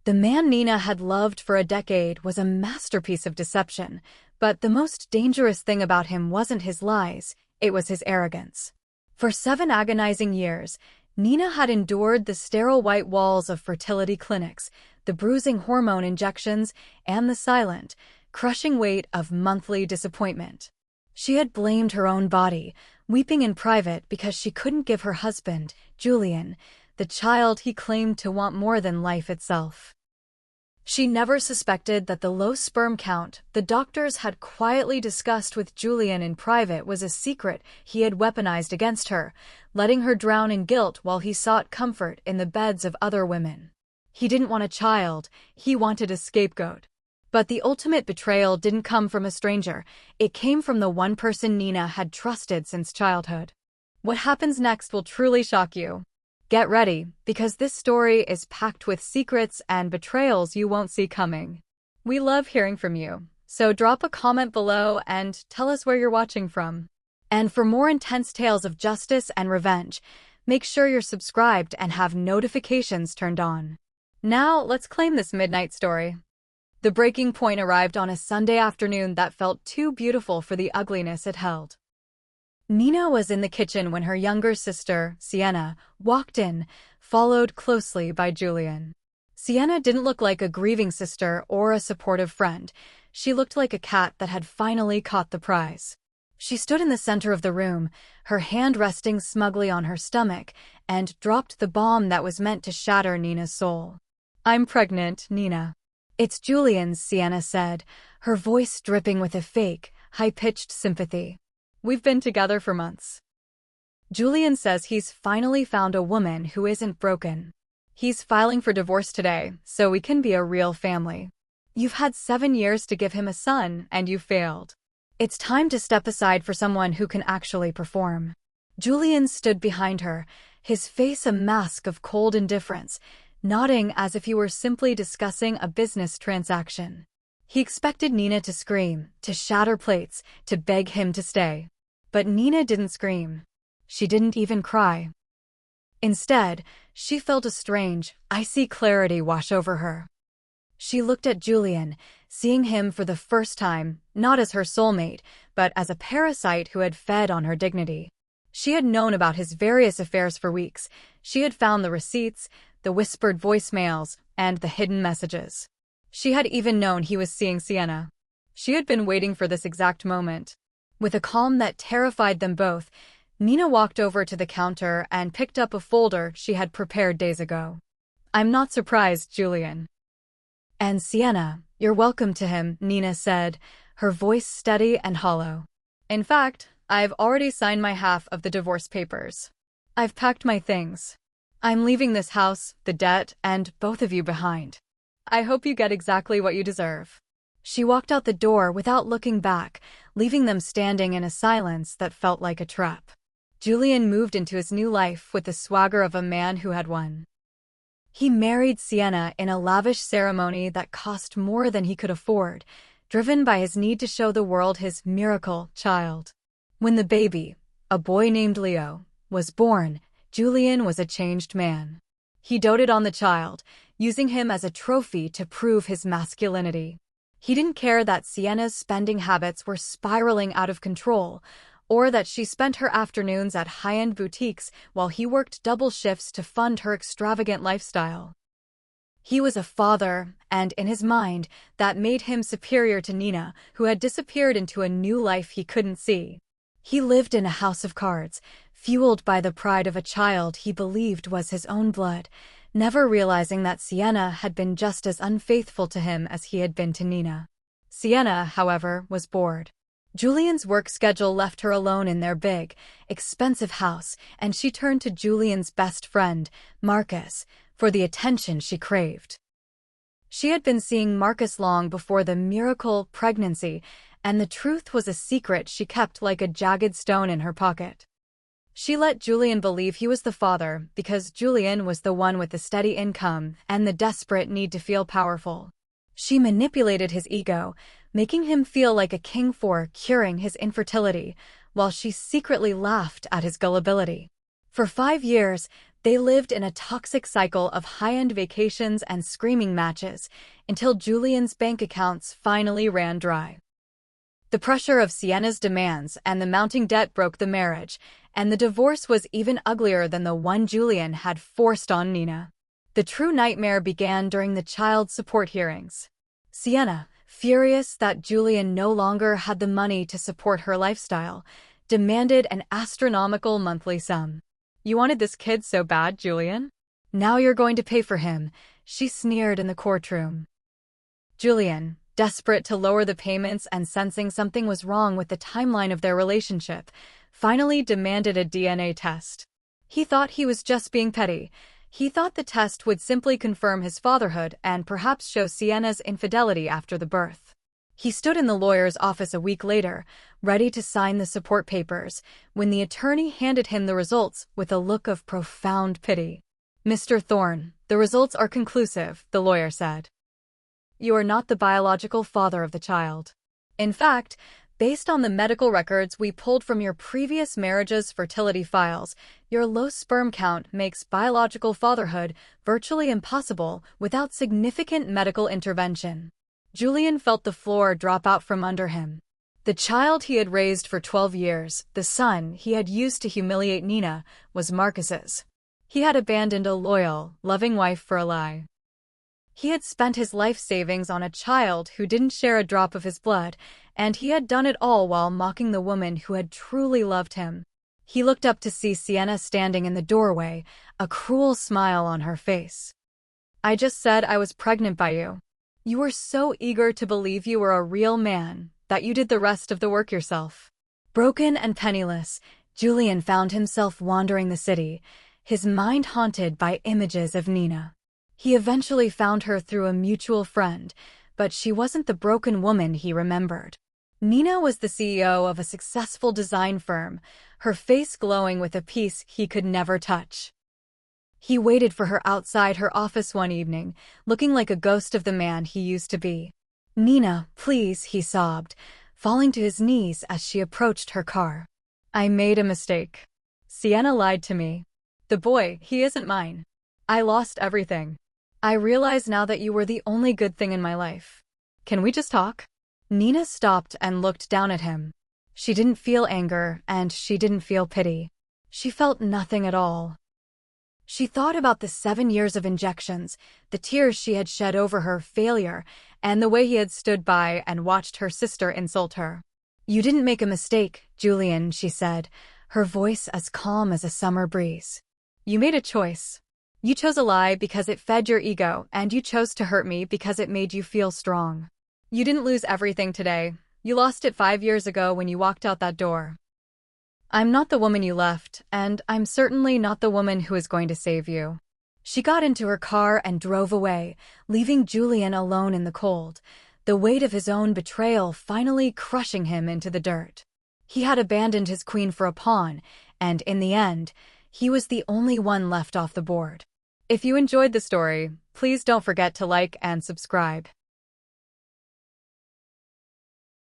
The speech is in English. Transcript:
The man Nina had loved for a decade was a masterpiece of deception, but the most dangerous thing about him wasn't his lies, it was his arrogance. For 7 agonizing years, Nina had endured the sterile white walls of fertility clinics, the bruising hormone injections, and the silent, crushing weight of monthly disappointment. She had blamed her own body, weeping in private because she couldn't give her husband, Julian, the child he claimed to want more than life itself. She never suspected that the low sperm count the doctors had quietly discussed with Julian in private was a secret he had weaponized against her, letting her drown in guilt while he sought comfort in the beds of other women. He didn't want a child, he wanted a scapegoat. But the ultimate betrayal didn't come from a stranger, it came from the one person Nina had trusted since childhood. What happens next will truly shock you. Get ready, because this story is packed with secrets and betrayals you won't see coming. We love hearing from you, so drop a comment below and tell us where you're watching from. And for more intense tales of justice and revenge, make sure you're subscribed and have notifications turned on. Now, let's claim this midnight story. The breaking point arrived on a Sunday afternoon that felt too beautiful for the ugliness it held. Nina was in the kitchen when her younger sister, Sienna, walked in, followed closely by Julian. Sienna didn't look like a grieving sister or a supportive friend. She looked like a cat that had finally caught the prize. She stood in the center of the room, her hand resting smugly on her stomach, and dropped the bomb that was meant to shatter Nina's soul. "I'm pregnant, Nina." "It's Julian's," Sienna said, her voice dripping with a fake, high-pitched sympathy. "We've been together for months. Julian says he's finally found a woman who isn't broken. He's filing for divorce today, so we can be a real family. You've had 7 years to give him a son, and you failed. It's time to step aside for someone who can actually perform." Julian stood behind her, his face a mask of cold indifference, nodding as if he were simply discussing a business transaction. He expected Nina to scream, to shatter plates, to beg him to stay. But Nina didn't scream. She didn't even cry. Instead, she felt a strange, icy clarity wash over her. She looked at Julian, seeing him for the first time, not as her soulmate, but as a parasite who had fed on her dignity. She had known about his various affairs for weeks. She had found the receipts, the whispered voicemails, and the hidden messages. She had even known he was seeing Sienna. She had been waiting for this exact moment. With a calm that terrified them both, Nina walked over to the counter and picked up a folder she had prepared days ago. "I'm not surprised, Julian." "And Sienna, you're welcome to him," Nina said, her voice steady and hollow. "In fact, I've already signed my half of the divorce papers. I've packed my things. I'm leaving this house, the debt, and both of you behind. I hope you get exactly what you deserve." She walked out the door without looking back, leaving them standing in a silence that felt like a trap. Julian moved into his new life with the swagger of a man who had won. He married Sienna in a lavish ceremony that cost more than he could afford, driven by his need to show the world his miracle child. When the baby, a boy named Leo, was born, Julian was a changed man. He doted on the child, using him as a trophy to prove his masculinity. He didn't care that Sienna's spending habits were spiraling out of control, or that she spent her afternoons at high-end boutiques while he worked double shifts to fund her extravagant lifestyle. He was a father, and in his mind, that made him superior to Nina, who had disappeared into a new life he couldn't see. He lived in a house of cards, fueled by the pride of a child he believed was his own blood, never realizing that Sienna had been just as unfaithful to him as he had been to Nina. Sienna, however, was bored. Julian's work schedule left her alone in their big, expensive house, and she turned to Julian's best friend, Marcus, for the attention she craved. She had been seeing Marcus long before the miracle pregnancy, and the truth was a secret she kept like a jagged stone in her pocket. She let Julian believe he was the father because Julian was the one with the steady income and the desperate need to feel powerful. She manipulated his ego, making him feel like a king for curing his infertility, while she secretly laughed at his gullibility. For 5 years, They lived in a toxic cycle of high-end vacations and screaming matches until Julian's bank accounts finally ran dry. The pressure of Sienna's demands and the mounting debt broke the marriage, and the divorce was even uglier than the one Julian had forced on Nina. The true nightmare began during the child support hearings. Sienna, furious that Julian no longer had the money to support her lifestyle, demanded an astronomical monthly sum. "You wanted this kid so bad, Julian? Now you're going to pay for him," she sneered in the courtroom. Julian, desperate to lower the payments and sensing something was wrong with the timeline of their relationship, finally demanded a DNA test. He thought he was just being petty. He thought the test would simply confirm his fatherhood and perhaps show Sienna's infidelity after the birth. He stood in the lawyer's office a week later, ready to sign the support papers, when the attorney handed him the results with a look of profound pity. "Mr. Thorne, the results are conclusive," the lawyer said. "You are not the biological father of the child. In fact, based on the medical records we pulled from your previous marriage's fertility files, your low sperm count makes biological fatherhood virtually impossible without significant medical intervention." Julian felt the floor drop out from under him. The child he had raised for 12 years, the son he had used to humiliate Nina, was Marcus's. He had abandoned a loyal, loving wife for a lie. He had spent his life savings on a child who didn't share a drop of his blood, and he had done it all while mocking the woman who had truly loved him. He looked up to see Sienna standing in the doorway, a cruel smile on her face. "I just said I was pregnant by you. You were so eager to believe you were a real man that you did the rest of the work yourself." Broken and penniless, Julian found himself wandering the city, his mind haunted by images of Nina. He eventually found her through a mutual friend, but she wasn't the broken woman he remembered. Nina was the CEO of a successful design firm, her face glowing with a peace he could never touch. He waited for her outside her office one evening, looking like a ghost of the man he used to be. "Nina, please," he sobbed, falling to his knees as she approached her car. "I made a mistake. Sienna lied to me. The boy, he isn't mine. I lost everything. I realize now that you were the only good thing in my life. Can we just talk?" Nina stopped and looked down at him. She didn't feel anger, and she didn't feel pity. She felt nothing at all. She thought about the 7 years of injections, the tears she had shed over her failure, and the way he had stood by and watched her sister insult her. "You didn't make a mistake, Julian," she said, her voice as calm as a summer breeze. "You made a choice. You chose a lie because it fed your ego, and you chose to hurt me because it made you feel strong. You didn't lose everything today. You lost it 5 years ago when you walked out that door. I'm not the woman you left, and I'm certainly not the woman who is going to save you." She got into her car and drove away, leaving Julian alone in the cold, the weight of his own betrayal finally crushing him into the dirt. He had abandoned his queen for a pawn, and in the end, he was the only one left off the board. If you enjoyed the story, please don't forget to like and subscribe.